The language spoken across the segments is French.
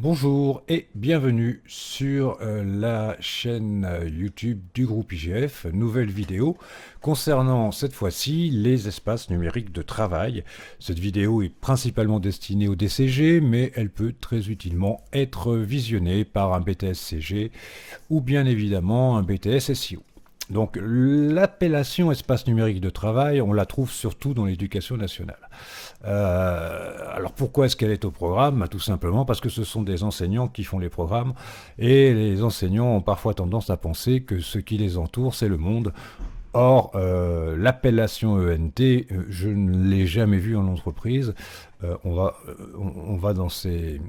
Bonjour et bienvenue sur la chaîne YouTube du groupe IGF, nouvelle vidéo concernant cette fois-ci les espaces numériques de travail. Cette vidéo est principalement destinée au DCG, mais elle peut très utilement être visionnée par un BTS CG ou bien évidemment un BTS SEO. Donc l'appellation espace numérique de travail, on la trouve surtout dans l'éducation nationale. Alors pourquoi est-ce qu'elle est au programme? Tout simplement parce que ce sont des enseignants qui font les programmes et les enseignants ont parfois tendance à penser que ce qui les entoure c'est le monde. Or, l'appellation ENT, je ne l'ai jamais vue en entreprise. On va dans ces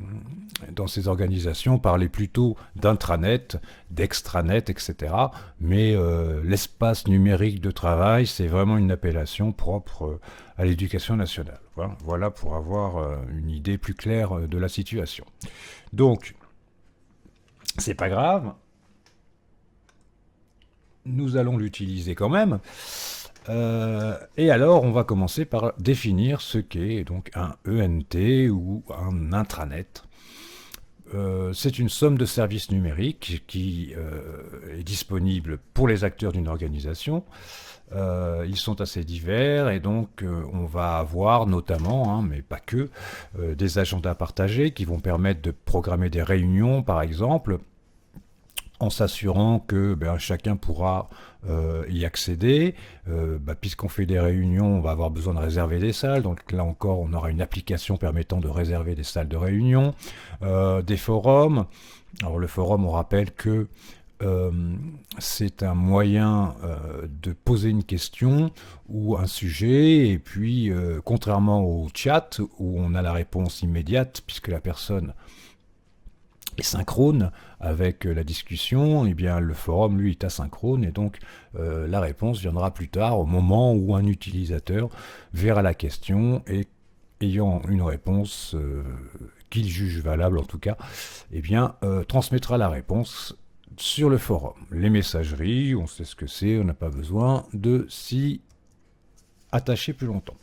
organisations parler plutôt d'intranet, d'extranet, etc. Mais l'espace numérique de travail, c'est vraiment une appellation propre à l'éducation nationale. Voilà pour avoir une idée plus claire de la situation. Donc, c'est pas grave, nous allons l'utiliser quand même. Et alors, on va commencer par définir ce qu'est donc un ENT ou un intranet. C'est une somme de services numériques qui est disponible pour les acteurs d'une organisation. Ils sont assez divers et donc on va avoir notamment, mais pas que, des agendas partagés qui vont permettre de programmer des réunions par exemple, en s'assurant que chacun pourra y accéder. Puisqu'on fait des réunions, on va avoir besoin de réserver des salles. Donc là encore, on aura une application permettant de réserver des salles de réunion, des forums. Alors le forum, on rappelle que c'est un moyen de poser une question ou un sujet, et puis contrairement au chat où on a la réponse immédiate puisque la personne est synchrone avec la discussion, et bien le forum lui est asynchrone et donc la réponse viendra plus tard au moment où un utilisateur verra la question et ayant une réponse qu'il juge valable en tout cas, transmettra la réponse sur le forum. Les messageries, on sait ce que c'est, on n'a pas besoin de s'y attacher plus longtemps.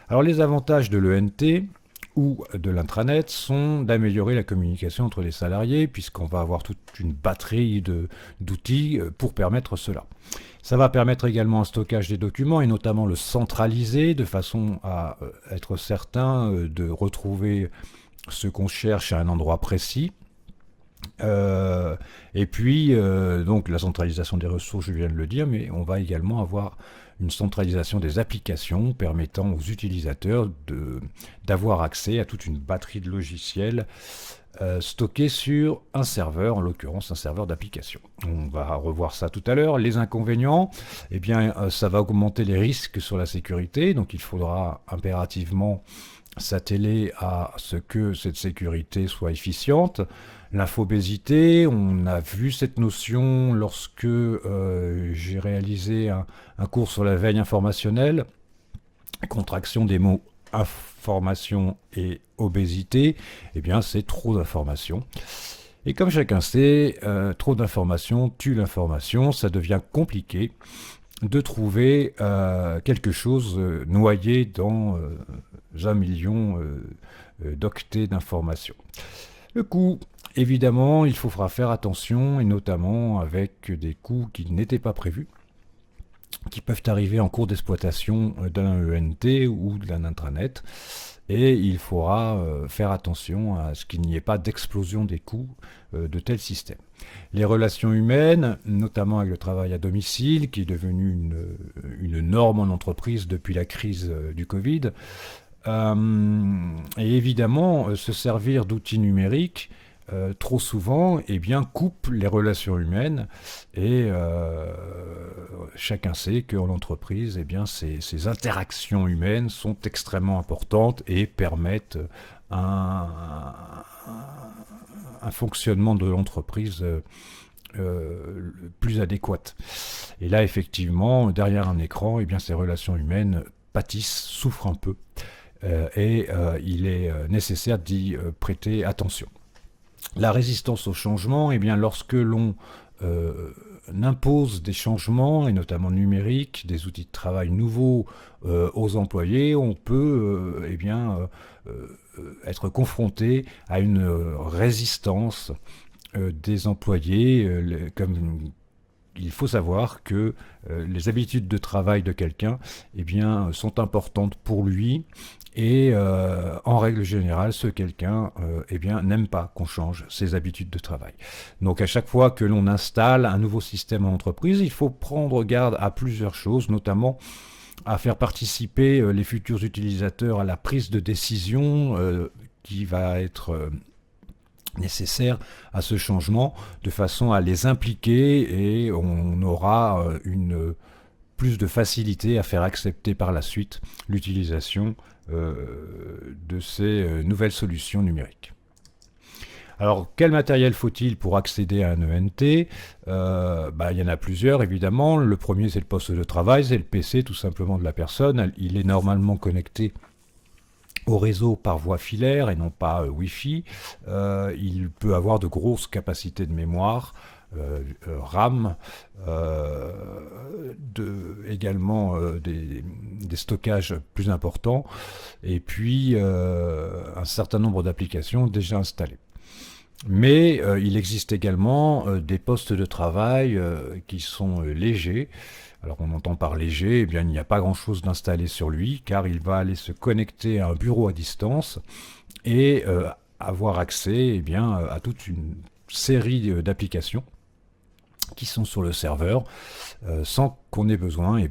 Alors les avantages de l'ENT ou de l'intranet sont d'améliorer la communication entre les salariés, puisqu'on va avoir toute une batterie d'outils pour permettre cela. Ça va permettre également un stockage des documents, et notamment le centraliser, de façon à être certain de retrouver ce qu'on cherche à un endroit précis. Donc la centralisation des ressources, je viens de le dire, mais on va également avoir une centralisation des applications permettant aux utilisateurs d'avoir accès à toute une batterie de logiciels stockés sur un serveur, en l'occurrence un serveur d'application. On va revoir ça tout à l'heure. Les inconvénients, ça va augmenter les risques sur la sécurité, donc il faudra impérativement s'atteler à ce que cette sécurité soit efficiente. L'infobésité, on a vu cette notion lorsque j'ai réalisé un cours sur la veille informationnelle, contraction des mots information et obésité, c'est trop d'informations. Et comme chacun sait, trop d'informations tue l'information, ça devient compliqué de trouver quelque chose noyé dans 1 million d'octets d'informations. Le coût, évidemment, il faudra faire attention, et notamment avec des coûts qui n'étaient pas prévus, qui peuvent arriver en cours d'exploitation d'un ENT ou d'un intranet. Et il faudra faire attention à ce qu'il n'y ait pas d'explosion des coûts de tels systèmes. Les relations humaines, notamment avec le travail à domicile, qui est devenu une norme en entreprise depuis la crise du Covid, et évidemment, se servir d'outils numériques trop souvent coupe les relations humaines, et chacun sait qu'en entreprise ces interactions humaines sont extrêmement importantes et permettent un fonctionnement de l'entreprise plus adéquate. Et là effectivement, derrière un écran, ces relations humaines pâtissent, souffrent un peu, il est nécessaire d'y prêter attention. La résistance au changement, lorsque l'on impose des changements, et notamment numériques, des outils de travail nouveaux aux employés, on peut être confronté à une résistance des employés, comme il faut savoir que les habitudes de travail de quelqu'un eh bien, sont importantes pour lui et en règle générale, ce quelqu'un eh bien, n'aime pas qu'on change ses habitudes de travail. Donc à chaque fois que l'on installe un nouveau système en entreprise, il faut prendre garde à plusieurs choses, notamment à faire participer les futurs utilisateurs à la prise de décision qui va être nécessaire à ce changement, de façon à les impliquer et on aura plus de facilité à faire accepter par la suite l'utilisation de ces nouvelles solutions numériques. Alors, quel matériel faut-il pour accéder à un ENT ? Il y en a plusieurs, évidemment. Le premier, c'est le poste de travail, c'est le PC tout simplement de la personne. Il est normalement connecté au réseau par voie filaire et non pas Wi-Fi. Il peut avoir de grosses capacités de mémoire, RAM, également des stockages plus importants, et puis un certain nombre d'applications déjà installées. Mais il existe également des postes de travail qui sont légers. Alors on entend par léger, eh bien il n'y a pas grand-chose d'installé sur lui, car il va aller se connecter à un bureau à distance et avoir accès eh bien, à toute une série d'applications qui sont sur le serveur, sans qu'on ait besoin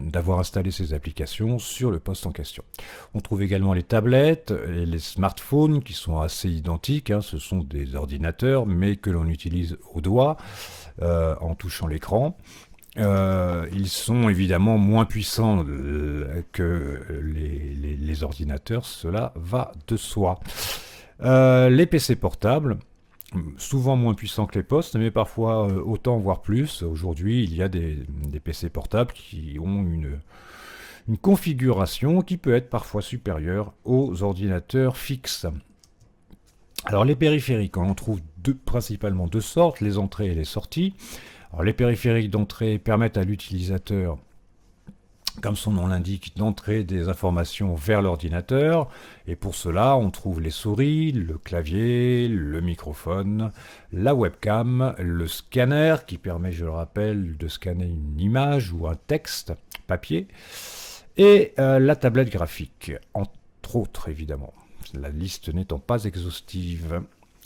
d'avoir installé ces applications sur le poste en question. On trouve également les tablettes et les smartphones qui sont assez identiques, ce sont des ordinateurs mais que l'on utilise au doigt en touchant l'écran. Ils sont évidemment moins puissants que les ordinateurs, cela va de soi. Les PC portables, souvent moins puissants que les postes, mais parfois autant voire plus. Aujourd'hui, il y a des PC portables qui ont une configuration qui peut être parfois supérieure aux ordinateurs fixes. Alors les périphériques, on en trouve principalement deux sortes, les entrées et les sorties. Alors, les périphériques d'entrée permettent à l'utilisateur, comme son nom l'indique, d'entrer des informations vers l'ordinateur. Et pour cela, on trouve les souris, le clavier, le microphone, la webcam, le scanner qui permet, je le rappelle, de scanner une image ou un texte papier, et la tablette graphique, entre autres évidemment. La liste n'étant pas exhaustive.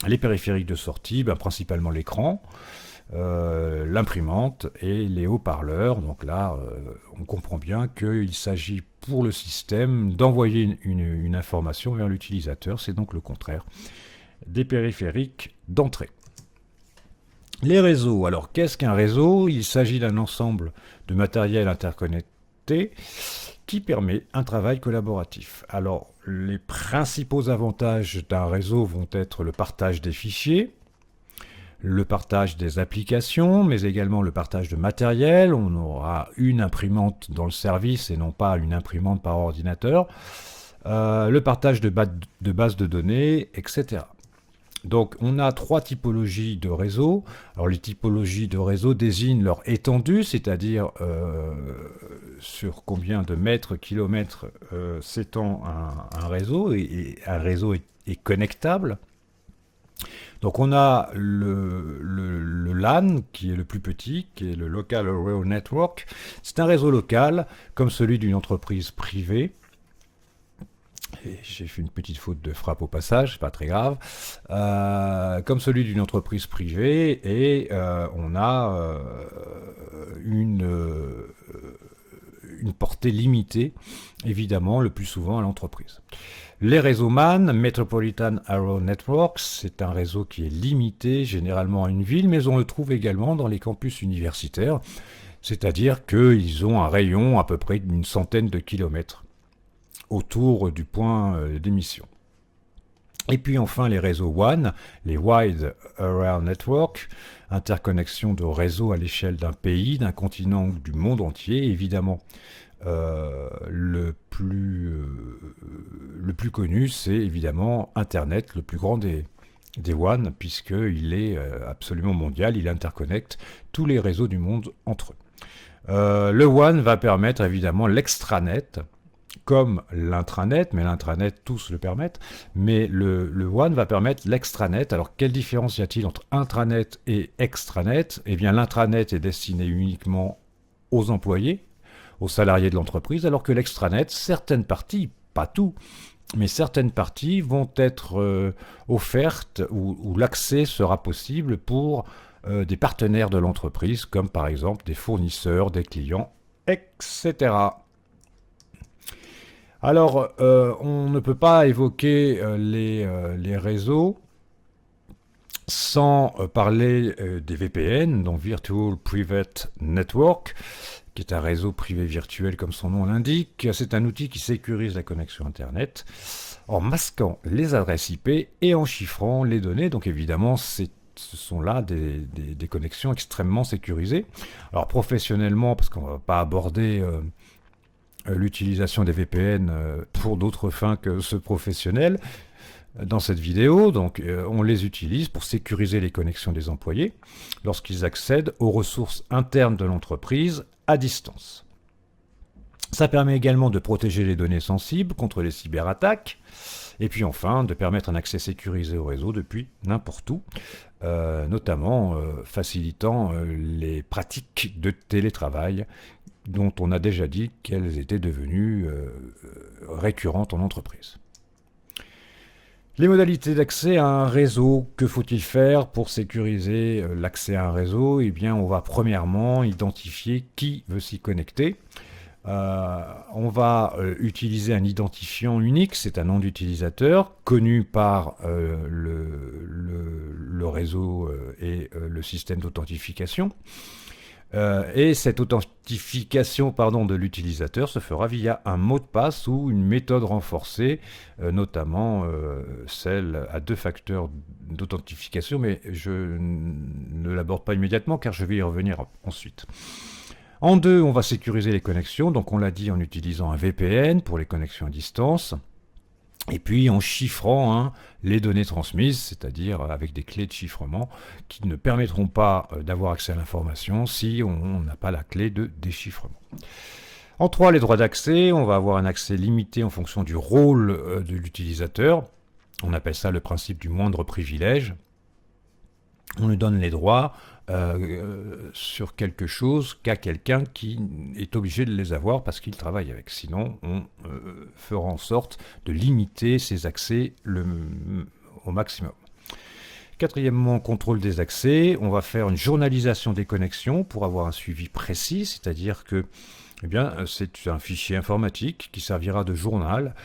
Les périphériques de sortie, principalement l'écran, l'imprimante et les haut-parleurs. Donc là, on comprend bien qu'il s'agit pour le système d'envoyer une information vers l'utilisateur. C'est donc le contraire des périphériques d'entrée. Les réseaux. Alors, qu'est-ce qu'un réseau ? Il s'agit d'un ensemble de matériel interconnecté qui permet un travail collaboratif. Alors, les principaux avantages d'un réseau vont être le partage des fichiers, le partage des applications, mais également le partage de matériel. On aura une imprimante dans le service et non pas une imprimante par ordinateur. Le partage de bases de données, etc. Donc on a trois typologies de réseaux. Alors les typologies de réseaux désignent leur étendue, c'est-à-dire sur combien de mètres, kilomètres s'étend un réseau, et un réseau est connectable. Donc on a le LAN qui est le plus petit, qui est le Local Area Network. C'est un réseau local comme celui d'une entreprise privée. Et j'ai fait une petite faute de frappe au passage, pas très grave. Comme celui d'une entreprise privée, et on a une portée limitée, évidemment, le plus souvent à l'entreprise. Les réseaux MAN, Metropolitan Area Networks, c'est un réseau qui est limité généralement à une ville, mais on le trouve également dans les campus universitaires, c'est-à-dire qu'ils ont un rayon à peu près d'une centaine de kilomètres autour du point d'émission. Et puis enfin les réseaux WAN, les Wide Area Network, interconnexion de réseaux à l'échelle d'un pays, d'un continent ou du monde entier, évidemment. Le plus connu, c'est évidemment Internet, le plus grand des WAN, puisqu'il est absolument mondial, il interconnecte tous les réseaux du monde entre eux. Le WAN va permettre évidemment l'extranet, comme l'intranet, mais l'intranet, tous le permettent, mais le WAN va permettre l'extranet. Alors, quelle différence y a-t-il entre intranet et extranet? Eh bien, l'intranet est destiné uniquement aux employés, aux salariés de l'entreprise, alors que l'extranet, certaines parties, pas tout, mais certaines parties vont être offertes où l'accès sera possible pour des partenaires de l'entreprise, comme par exemple des fournisseurs, des clients, etc. Alors, on ne peut pas évoquer les réseaux sans parler des VPN, donc Virtual Private Network, qui est un réseau privé virtuel comme son nom l'indique. C'est un outil qui sécurise la connexion Internet en masquant les adresses IP et en chiffrant les données. Donc évidemment, ce sont là des connexions extrêmement sécurisées. Alors professionnellement, parce qu'on ne va pas aborder l'utilisation des VPN pour d'autres fins que ce professionnel dans cette vidéo. Donc on les utilise pour sécuriser les connexions des employés lorsqu'ils accèdent aux ressources internes de l'entreprise à distance. Ça permet également de protéger les données sensibles contre les cyberattaques et puis enfin de permettre un accès sécurisé au réseau depuis n'importe où, notamment facilitant les pratiques de télétravail dont on a déjà dit qu'elles étaient devenues récurrentes en entreprise. Les modalités d'accès à un réseau, que faut-il faire pour sécuriser l'accès à un réseau? Eh bien, on va premièrement identifier qui veut s'y connecter. On va utiliser un identifiant unique, c'est un nom d'utilisateur connu par le réseau et le système d'authentification. Et cette authentification de l'utilisateur se fera via un mot de passe ou une méthode renforcée, notamment celle à 2 facteurs d'authentification, mais je ne l'aborde pas immédiatement car je vais y revenir ensuite. En 2, on va sécuriser les connexions, donc on l'a dit en utilisant un VPN pour les connexions à distance. Et puis en chiffrant les données transmises, c'est-à-dire avec des clés de chiffrement qui ne permettront pas d'avoir accès à l'information si on n'a pas la clé de déchiffrement. En 3, les droits d'accès, on va avoir un accès limité en fonction du rôle de l'utilisateur. On appelle ça le principe du moindre privilège. On ne donne les droits sur quelque chose qu'à quelqu'un qui est obligé de les avoir parce qu'il travaille avec. Sinon, on fera en sorte de limiter ses accès au maximum. Quatrièmement, contrôle des accès. On va faire une journalisation des connexions pour avoir un suivi précis, c'est-à-dire que c'est un fichier informatique qui servira de journal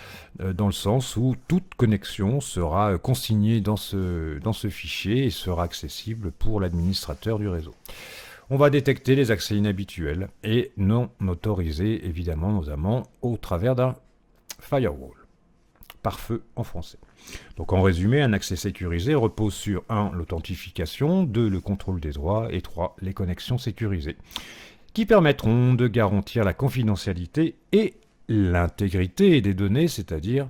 dans le sens où toute connexion sera consignée dans ce fichier et sera accessible pour l'administrateur du réseau. On va détecter les accès inhabituels et non autorisés, évidemment, notamment au travers d'un firewall, pare-feu en français. Donc en résumé, un accès sécurisé repose sur 1. L'authentification, 2. Le contrôle des droits et 3. Les connexions sécurisées, qui permettront de garantir la confidentialité et l'intégrité des données, c'est-à-dire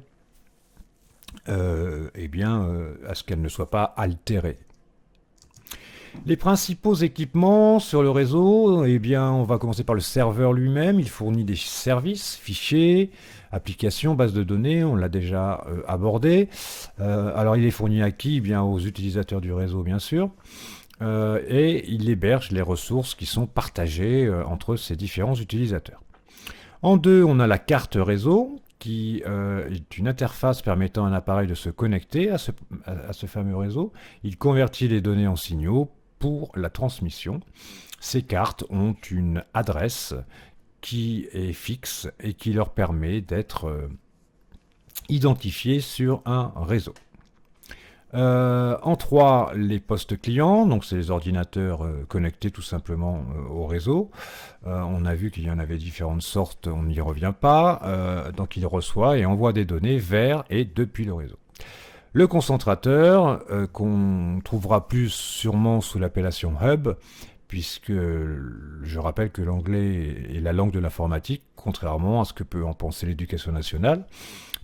à ce qu'elles ne soient pas altérées. Les principaux équipements sur le réseau, on va commencer par le serveur lui-même. Il fournit des services, fichiers, applications, bases de données, on l'a déjà abordé. Alors il est fourni à qui? Aux utilisateurs du réseau, bien sûr. Et il héberge les ressources qui sont partagées entre ces différents utilisateurs. En 2, on a la carte réseau, qui est une interface permettant à un appareil de se connecter à ce fameux réseau. Il convertit les données en signaux pour la transmission. Ces cartes ont une adresse qui est fixe et qui leur permet d'être identifiées sur un réseau. En 3, les postes clients, donc c'est les ordinateurs connectés tout simplement au réseau. On a vu qu'il y en avait différentes sortes, on n'y revient pas. Donc il reçoit et envoie des données vers et depuis le réseau. Le concentrateur, qu'on trouvera plus sûrement sous l'appellation hub, puisque je rappelle que l'anglais est la langue de l'informatique, contrairement à ce que peut en penser l'éducation nationale,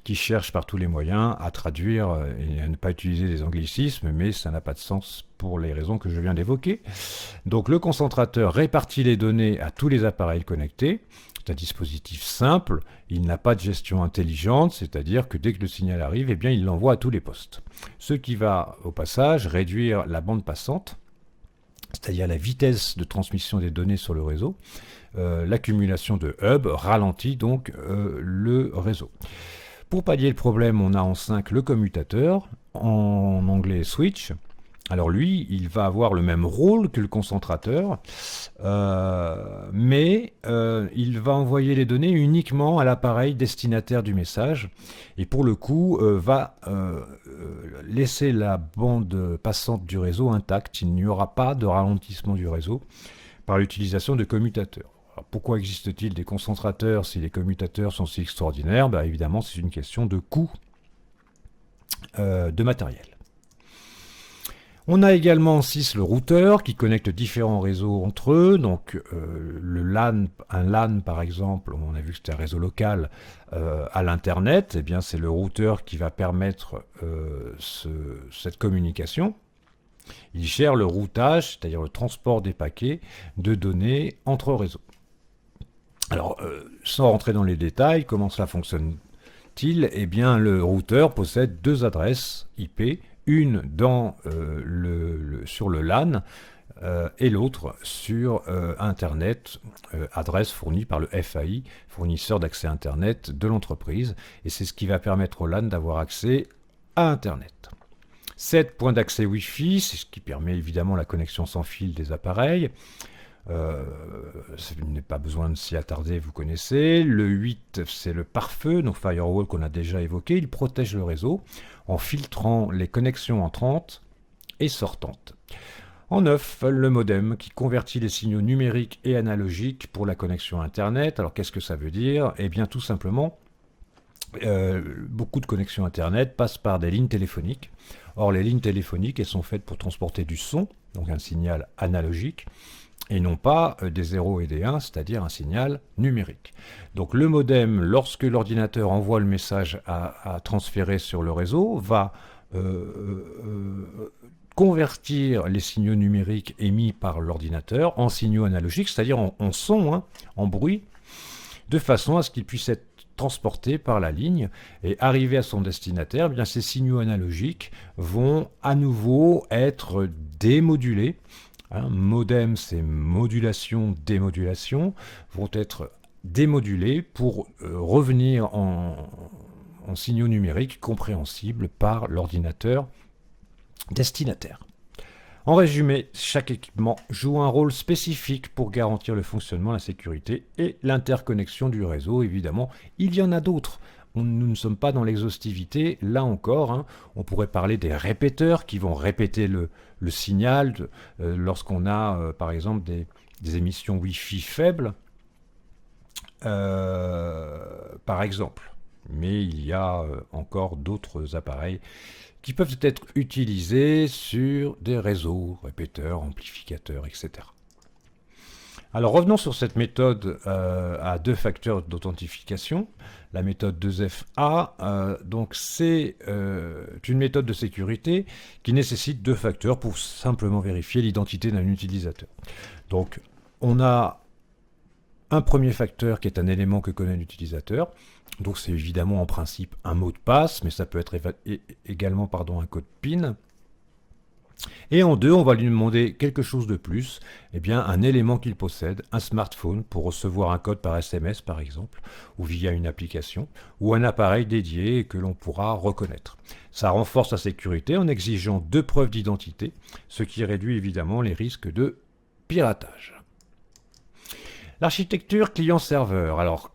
qui cherche par tous les moyens à traduire et à ne pas utiliser des anglicismes, mais ça n'a pas de sens pour les raisons que je viens d'évoquer. Donc le concentrateur répartit les données à tous les appareils connectés. C'est un dispositif simple, il n'a pas de gestion intelligente, c'est-à-dire que dès que le signal arrive, eh bien, il l'envoie à tous les postes. Ce qui va, au passage, réduire la bande passante, c'est-à-dire la vitesse de transmission des données sur le réseau. L'accumulation de hubs ralentit donc le réseau. Pour pallier le problème, on a en 5 le commutateur, en anglais switch. Alors lui, il va avoir le même rôle que le concentrateur, mais il va envoyer les données uniquement à l'appareil destinataire du message, et pour le coup va laisser la bande passante du réseau intacte. Il n'y aura pas de ralentissement du réseau par l'utilisation de commutateurs. Alors pourquoi existe-t-il des concentrateurs si les commutateurs sont si extraordinaires? Évidemment, c'est une question de coût de matériel. On a également en 6 le routeur qui connecte différents réseaux entre eux. Donc le LAN, un LAN par exemple, on a vu que c'était un réseau local à l'internet, eh bien c'est le routeur qui va permettre cette communication. Il gère le routage, c'est-à-dire le transport des paquets de données entre réseaux. Alors, sans rentrer dans les détails, comment cela fonctionne-t-il? Eh bien, le routeur possède 2 adresses IP, une sur le LAN et l'autre sur Internet, adresse fournie par le FAI, fournisseur d'accès Internet de l'entreprise, et c'est ce qui va permettre au LAN d'avoir accès à Internet. 7 points d'accès Wi-Fi, c'est ce qui permet évidemment la connexion sans fil des appareils. Il n'est pas besoin de s'y attarder, vous connaissez. Le 8, c'est le pare-feu, donc firewall qu'on a déjà évoqué. Il protège le réseau en filtrant les connexions entrantes et sortantes. En 9, le modem qui convertit les signaux numériques et analogiques pour la connexion Internet. Alors qu'est-ce que ça veut dire? Eh bien tout simplement, beaucoup de connexions Internet passent par des lignes téléphoniques. Or les lignes téléphoniques, elles sont faites pour transporter du son, donc un signal analogique, et non pas des 0 et des 1, c'est-à-dire un signal numérique. Donc le modem, lorsque l'ordinateur envoie le message à transférer sur le réseau, va convertir les signaux numériques émis par l'ordinateur en signaux analogiques, c'est-à-dire en son, en bruit, de façon à ce qu'ils puissent être transportés par la ligne et arriver à son destinataire. Eh bien, ces signaux analogiques vont à nouveau être démodulés. Modem, c'est modulation, démodulation, vont être démodulés pour revenir en signaux numériques compréhensibles par l'ordinateur destinataire. En résumé, chaque équipement joue un rôle spécifique pour garantir le fonctionnement, la sécurité et l'interconnexion du réseau. Évidemment, il y en a d'autres. Nous ne sommes pas dans l'exhaustivité. Là encore, on pourrait parler des répéteurs qui vont répéter le signal lorsqu'on a, par exemple, des émissions Wi-Fi faibles, par exemple. Mais il y a encore d'autres appareils qui peuvent être utilisés sur des réseaux, répéteurs, amplificateurs, etc. Alors revenons sur cette méthode à 2 facteurs d'authentification, la méthode 2FA. Donc c'est une méthode de sécurité qui nécessite 2 facteurs pour simplement vérifier l'identité d'un utilisateur. Donc on a un premier facteur qui est un élément que connaît l'utilisateur. Donc c'est évidemment en principe un mot de passe, mais ça peut être également un code PIN. Et en 2, on va lui demander quelque chose de plus, eh bien un élément qu'il possède, un smartphone pour recevoir un code par SMS par exemple, ou via une application, ou un appareil dédié que l'on pourra reconnaître. Ça renforce la sécurité en exigeant 2 preuves d'identité, ce qui réduit évidemment les risques de piratage. L'architecture client-serveur. Alors,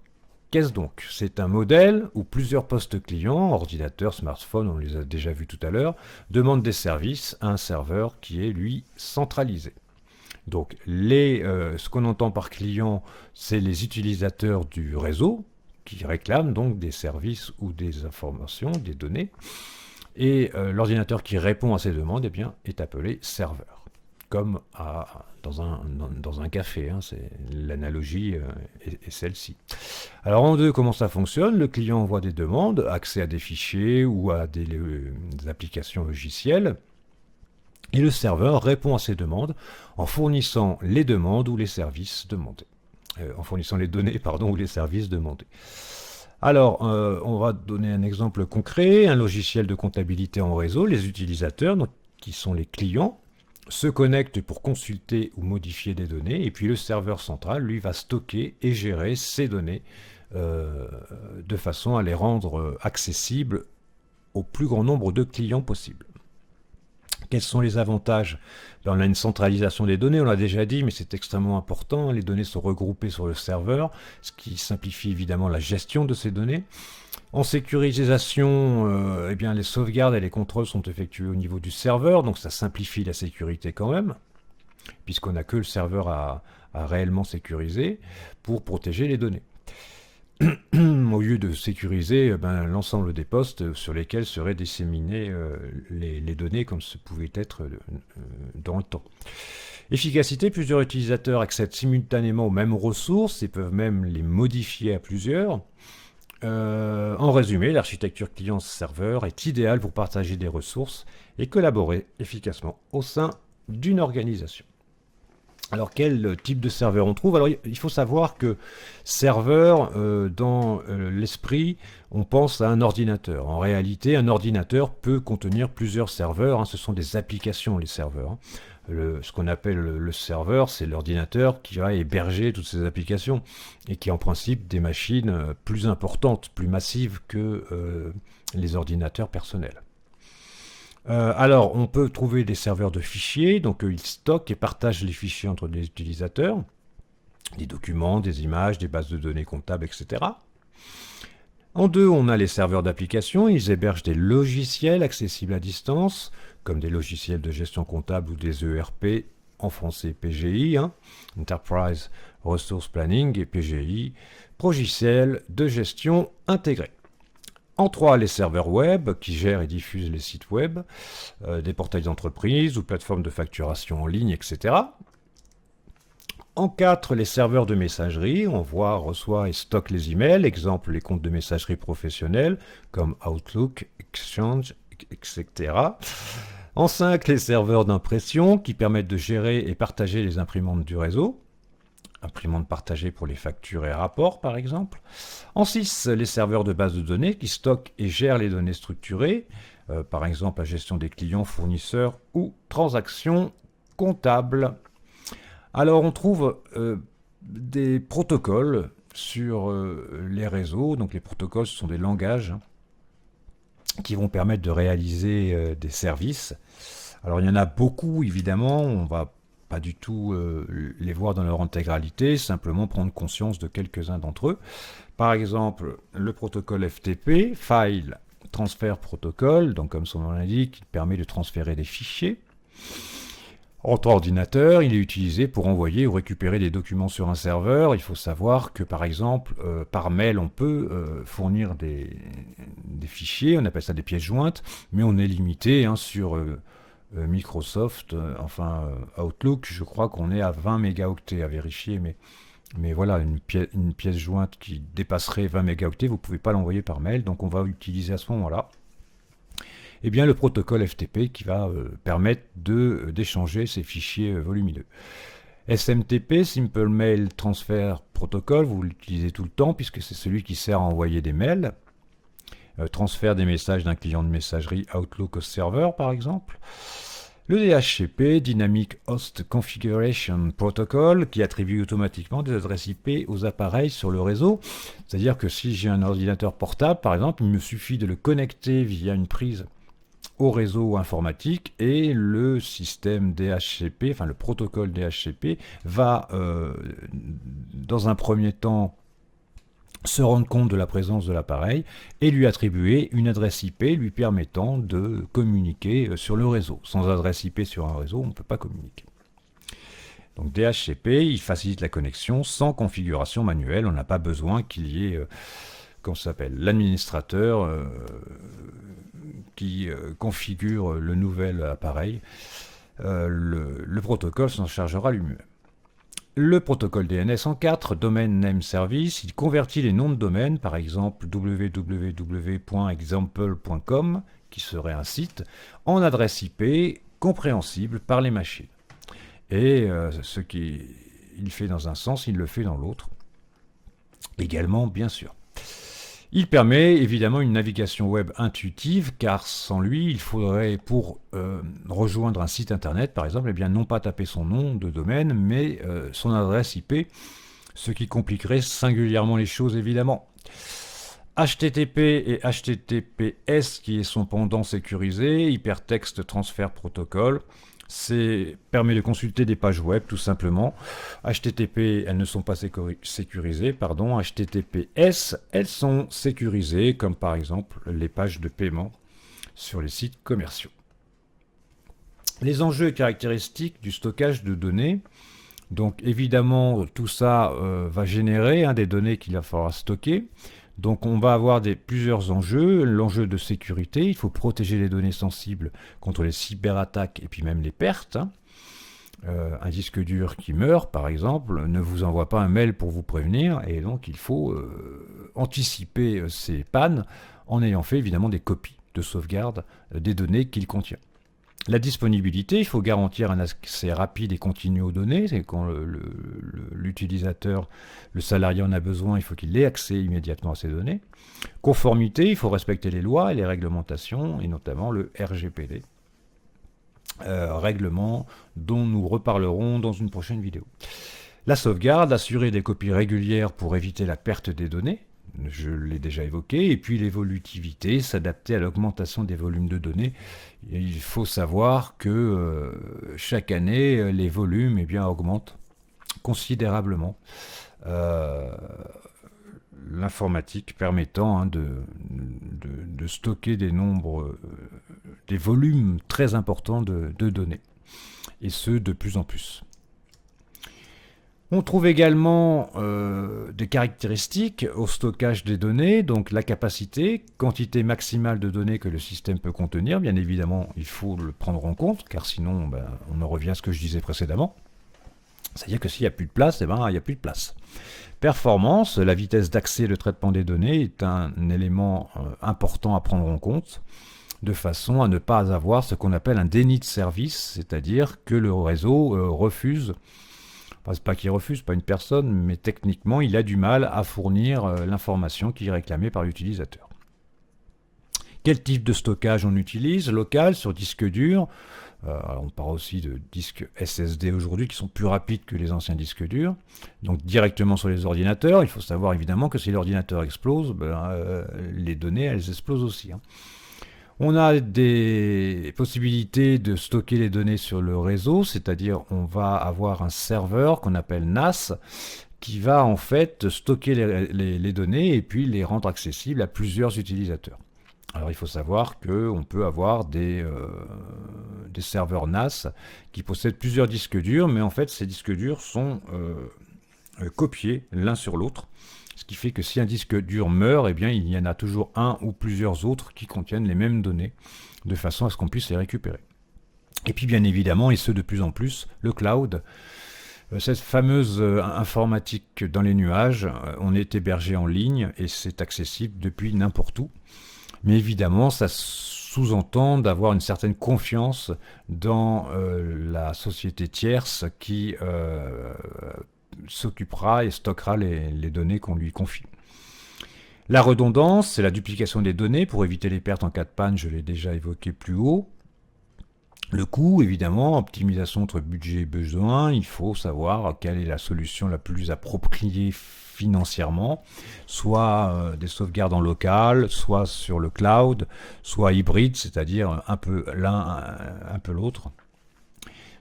qu'est-ce donc? C'est un modèle où plusieurs postes clients, ordinateurs, smartphones, on les a déjà vus tout à l'heure, demandent des services à un serveur qui est, lui, centralisé. Donc, ce qu'on entend par client, c'est les utilisateurs du réseau qui réclament donc des services ou des informations, des données. Et l'ordinateur qui répond à ces demandes est appelé serveur. Comme dans un café, l'analogie est celle-ci. Alors en 2, comment ça fonctionne? Le client envoie des demandes, accès à des fichiers ou à des applications logicielles, et le serveur répond à ces demandes en fournissant les demandes ou les services demandés. en fournissant les données, pardon, ou les services demandés. Alors, on va donner un exemple concret, un logiciel de comptabilité en réseau. Les utilisateurs, donc, qui sont les clients, se connectent pour consulter ou modifier des données, et puis le serveur central, lui, va stocker et gérer ces données de façon à les rendre accessibles au plus grand nombre de clients possible. Quels sont les avantages? On a une centralisation des données, on l'a déjà dit, mais c'est extrêmement important. Les données sont regroupées sur le serveur, ce qui simplifie évidemment la gestion de ces données. En sécurisation, eh bien, les sauvegardes et les contrôles sont effectués au niveau du serveur, donc ça simplifie la sécurité quand même, puisqu'on n'a que le serveur à réellement sécuriser pour protéger les données. Au lieu de sécuriser l'ensemble des postes sur lesquels seraient disséminées les données comme ce pouvait être dans le temps. Efficacité, plusieurs utilisateurs accèdent simultanément aux mêmes ressources et peuvent même les modifier à plusieurs. En résumé, l'architecture client-serveur est idéale pour partager des ressources et collaborer efficacement au sein d'une organisation. Alors, quel type de serveur on trouve? Alors, il faut savoir que serveur, dans l'esprit, on pense à un ordinateur. En réalité, un ordinateur peut contenir plusieurs serveurs. Ce sont des applications, les serveurs. Ce qu'on appelle le serveur, c'est l'ordinateur qui va héberger toutes ces applications et qui est en principe des machines plus importantes, plus massives que les ordinateurs personnels. Alors, on peut trouver des serveurs de fichiers, donc ils stockent et partagent les fichiers entre les utilisateurs, des documents, des images, des bases de données comptables, etc. En deux, on a les serveurs d'application, ils hébergent des logiciels accessibles à distance, comme des logiciels de gestion comptable ou des ERP, en français PGI, Enterprise Resource Planning, et PGI, logiciel de gestion intégré. En 3, les serveurs web qui gèrent et diffusent les sites web, des portails d'entreprise ou plateformes de facturation en ligne, etc. En 4, les serveurs de messagerie, on voit, reçoit et stocke les emails, exemple les comptes de messagerie professionnels comme Outlook, Exchange, etc. En 5, les serveurs d'impression qui permettent de gérer et partager les imprimantes du réseau. Imprimantes partagées pour les factures et rapports, par exemple. En 6, les serveurs de base de données qui stockent et gèrent les données structurées, par exemple la gestion des clients, fournisseurs ou transactions comptables. Alors, on trouve des protocoles sur les réseaux. Donc, les protocoles, ce sont des langages qui vont permettre de réaliser des services. Alors, il y en a beaucoup, évidemment. On va pas du tout les voir dans leur intégralité, simplement prendre conscience de quelques-uns d'entre eux. Par exemple, le protocole FTP, File Transfer Protocol, donc comme son nom l'indique, il permet de transférer des fichiers. Entre ordinateurs, il est utilisé pour envoyer ou récupérer des documents sur un serveur. Il faut savoir que, par exemple, par mail, on peut fournir des fichiers, on appelle ça des pièces jointes, mais on est limité sur Microsoft, Outlook, je crois qu'on est à 20 mégaoctets à vérifier, mais voilà, une pièce jointe qui dépasserait 20 mégaoctets, vous ne pouvez pas l'envoyer par mail, donc on va utiliser à ce moment-là le protocole FTP qui va permettre d'échanger ces fichiers volumineux. SMTP, Simple Mail Transfer Protocol, vous l'utilisez tout le temps puisque c'est celui qui sert à envoyer des mails. Transfert des messages d'un client de messagerie Outlook au serveur, par exemple. Le DHCP, Dynamic Host Configuration Protocol, qui attribue automatiquement des adresses IP aux appareils sur le réseau. C'est-à-dire que si j'ai un ordinateur portable, par exemple, il me suffit de le connecter via une prise au réseau informatique et le système DHCP, le protocole DHCP, va, dans un premier temps, se rendre compte de la présence de l'appareil et lui attribuer une adresse IP lui permettant de communiquer sur le réseau. Sans adresse IP sur un réseau, on ne peut pas communiquer. Donc DHCP, il facilite la connexion sans configuration manuelle. On n'a pas besoin qu'il y ait, l'administrateur qui configure le nouvel appareil. Le protocole s'en chargera lui-même. Le protocole DNS en 4, Domain Name Service, il convertit les noms de domaine, par exemple www.example.com, qui serait un site, en adresse IP compréhensible par les machines. Et ce qui il fait dans un sens, il le fait dans l'autre. Également, bien sûr. Il permet évidemment une navigation web intuitive, car sans lui, il faudrait, pour rejoindre un site internet, par exemple, eh bien, non pas taper son nom de domaine, mais son adresse IP, ce qui compliquerait singulièrement les choses, évidemment. HTTP et HTTPS, qui est son pendant sécurisé, Hypertext Transfer Protocol, permet de consulter des pages web tout simplement. HTTP, elles ne sont pas sécurisées, pardon. HTTPS, elles sont sécurisées, comme par exemple les pages de paiement sur les sites commerciaux. Les enjeux et caractéristiques du stockage de données. Donc évidemment, tout ça va générer des données qu'il va falloir stocker. Donc on va avoir plusieurs enjeux. L'enjeu de sécurité, il faut protéger les données sensibles contre les cyberattaques et puis même les pertes. Un disque dur qui meurt, par exemple, ne vous envoie pas un mail pour vous prévenir, et donc il faut anticiper ces pannes en ayant fait évidemment des copies de sauvegarde des données qu'il contient. La disponibilité, il faut garantir un accès rapide et continu aux données. C'est quand l'utilisateur, le salarié en a besoin, il faut qu'il ait accès immédiatement à ces données. Conformité, il faut respecter les lois et les réglementations, et notamment le RGPD. Règlement dont nous reparlerons dans une prochaine vidéo. La sauvegarde, assurer des copies régulières pour éviter la perte des données. Je l'ai déjà évoqué, et puis l'évolutivité, s'adapter à l'augmentation des volumes de données. Et il faut savoir que chaque année, les volumes augmentent considérablement. L'informatique permettant de stocker des volumes très importants de données, et ce de plus en plus. On trouve également des caractéristiques au stockage des données, donc la capacité, quantité maximale de données que le système peut contenir. Bien évidemment, il faut le prendre en compte, car sinon, on en revient à ce que je disais précédemment. C'est-à-dire que s'il n'y a plus de place, il n'y a plus de place. Performance, la vitesse d'accès et de traitement des données est un élément important à prendre en compte, de façon à ne pas avoir ce qu'on appelle un déni de service, c'est-à-dire que le réseau refuse. C'est pas qu'il refuse, pas une personne, mais techniquement, il a du mal à fournir l'information qui est réclamée par l'utilisateur. Quel type de stockage on utilise? Local, sur disque dur. On parle aussi de disques SSD aujourd'hui qui sont plus rapides que les anciens disques durs. Donc directement sur les ordinateurs. Il faut savoir évidemment que si l'ordinateur explose, les données, elles explosent aussi. On a des possibilités de stocker les données sur le réseau, c'est-à-dire on va avoir un serveur qu'on appelle NAS qui va en fait stocker les données et puis les rendre accessibles à plusieurs utilisateurs. Alors il faut savoir qu'on peut avoir des serveurs NAS qui possèdent plusieurs disques durs, mais en fait ces disques durs sont copiés l'un sur l'autre. Ce qui fait que si un disque dur meurt, il y en a toujours un ou plusieurs autres qui contiennent les mêmes données, de façon à ce qu'on puisse les récupérer. Et puis bien évidemment, et ce de plus en plus, le cloud. Cette fameuse informatique dans les nuages, on est hébergé en ligne et c'est accessible depuis n'importe où. Mais évidemment, ça sous-entend d'avoir une certaine confiance dans la société tierce qui s'occupera et stockera les données qu'on lui confie. La redondance, c'est la duplication des données pour éviter les pertes en cas de panne, je l'ai déjà évoqué plus haut. Le coût, évidemment, optimisation entre budget et besoin, il faut savoir quelle est la solution la plus appropriée financièrement, soit des sauvegardes en local, soit sur le cloud, soit hybride, c'est-à-dire un peu l'un, un peu l'autre,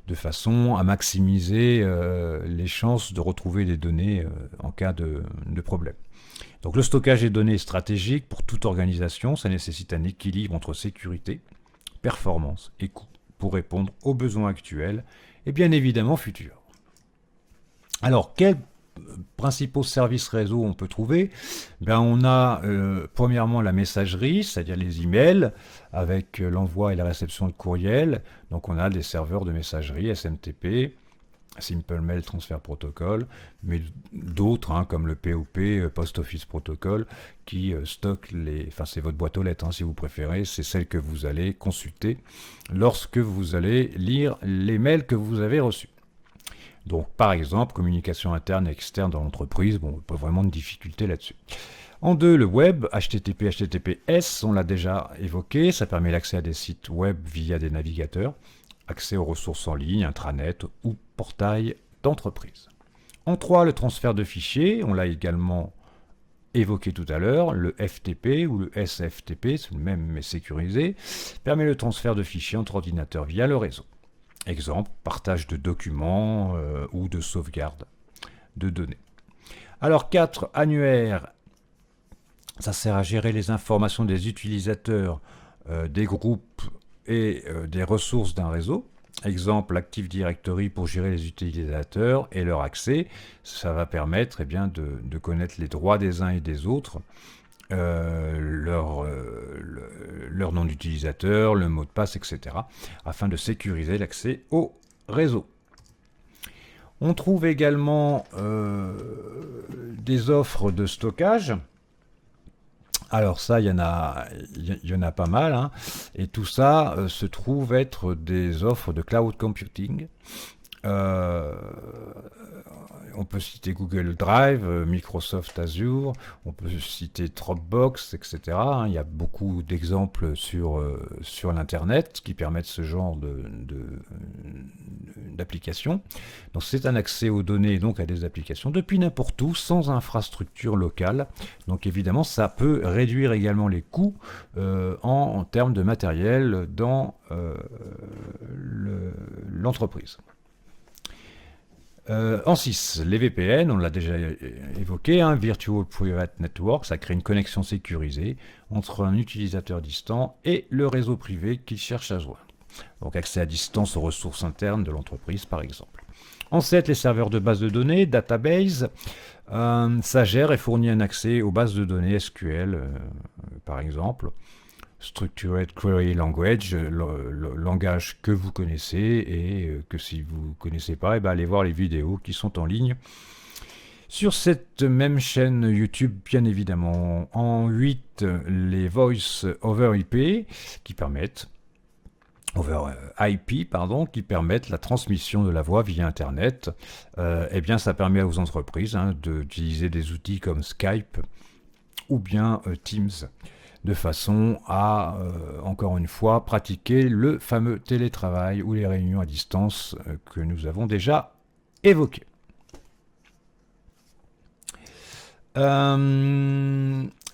de façon à maximiser les chances de retrouver les données en cas de problème. Donc le stockage des données est stratégique pour toute organisation, ça nécessite un équilibre entre sécurité, performance et coût pour répondre aux besoins actuels et bien évidemment futurs. Alors quels principaux services réseau on peut trouver? On a premièrement la messagerie, c'est-à-dire les emails avec l'envoi et la réception de courriel. Donc on a des serveurs de messagerie SMTP, Simple Mail Transfer Protocol, mais d'autres comme le POP, Post Office Protocol, qui stockent c'est votre boîte aux lettres si vous préférez, c'est celle que vous allez consulter lorsque vous allez lire les mails que vous avez reçus. Donc par exemple, communication interne et externe dans l'entreprise, bon, pas vraiment de difficulté là-dessus. En 2, le web, HTTP, HTTPS, on l'a déjà évoqué, ça permet l'accès à des sites web via des navigateurs, accès aux ressources en ligne, intranet ou portail d'entreprise. En 3, le transfert de fichiers, on l'a également évoqué tout à l'heure, le FTP ou le SFTP, c'est le même mais sécurisé, permet le transfert de fichiers entre ordinateurs via le réseau. Exemple, partage de documents ou de sauvegarde de données. Alors 4, annuaire, ça sert à gérer les informations des utilisateurs, des groupes et des ressources d'un réseau. Exemple, Active Directory pour gérer les utilisateurs et leur accès. Ça va permettre de connaître les droits des uns et des autres, leur nom d'utilisateur, le mot de passe, etc., afin de sécuriser l'accès au réseau. On trouve également des offres de stockage. Alors ça, il y en a pas mal, hein. Et tout ça se trouve être des offres de cloud computing. On peut citer Google Drive, Microsoft Azure, on peut citer Dropbox, etc. Il y a beaucoup d'exemples sur l'Internet qui permettent ce genre d'applications. Donc c'est un accès aux données et donc à des applications depuis n'importe où, sans infrastructure locale. Donc évidemment, ça peut réduire également les coûts en termes de matériel dans l'entreprise. En 6, les VPN, on l'a déjà évoqué, un Virtual Private Network, ça crée une connexion sécurisée entre un utilisateur distant et le réseau privé qu'il cherche à joindre. Donc accès à distance aux ressources internes de l'entreprise par exemple. En 7, les serveurs de base de données, database, ça gère et fournit un accès aux bases de données SQL par exemple. Structured Query Language, le langage que vous connaissez et que si vous ne connaissez pas, allez voir les vidéos qui sont en ligne sur cette même chaîne YouTube, bien évidemment. En 8, les Voice over IP qui permettent qui permettent la transmission de la voix via Internet. Ça permet aux entreprises d'utiliser des outils comme Skype ou bien Teams, de façon à, encore une fois, pratiquer le fameux télétravail ou les réunions à distance que nous avons déjà évoqués.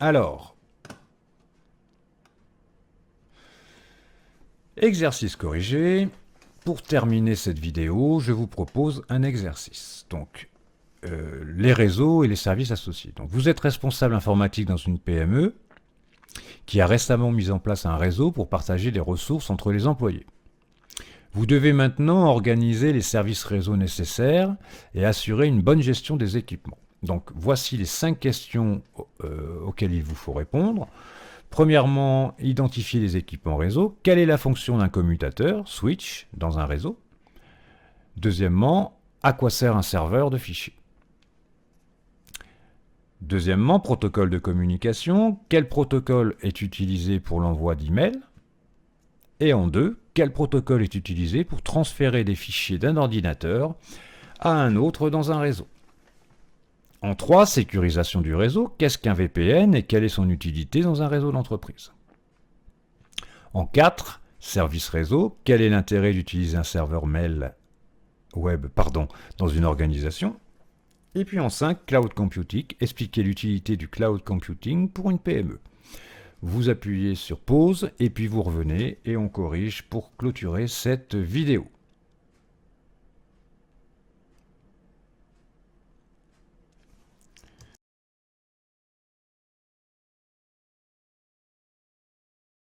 Alors, exercice corrigé. Pour terminer cette vidéo, je vous propose un exercice. Donc, les réseaux et les services associés. Donc, vous êtes responsable informatique dans une PME qui a récemment mis en place un réseau pour partager des ressources entre les employés. Vous devez maintenant organiser les services réseau nécessaires et assurer une bonne gestion des équipements. Donc voici les 5 questions auxquelles il vous faut répondre. Premièrement, identifier les équipements réseau. Quelle est la fonction d'un commutateur, switch, dans un réseau? Deuxièmement, à quoi sert un serveur de fichiers? Deuxièmement, protocole de communication. Quel protocole est utilisé pour l'envoi d'emails? Et en 2, quel protocole est utilisé pour transférer des fichiers d'un ordinateur à un autre dans un réseau? En 3, sécurisation du réseau. Qu'est-ce qu'un VPN et quelle est son utilité dans un réseau d'entreprise? En 4, service réseau. Quel est l'intérêt d'utiliser un serveur web dans une organisation? Et puis en 5, cloud computing, expliquer l'utilité du cloud computing pour une PME. Vous appuyez sur pause et puis vous revenez et on corrige pour clôturer cette vidéo.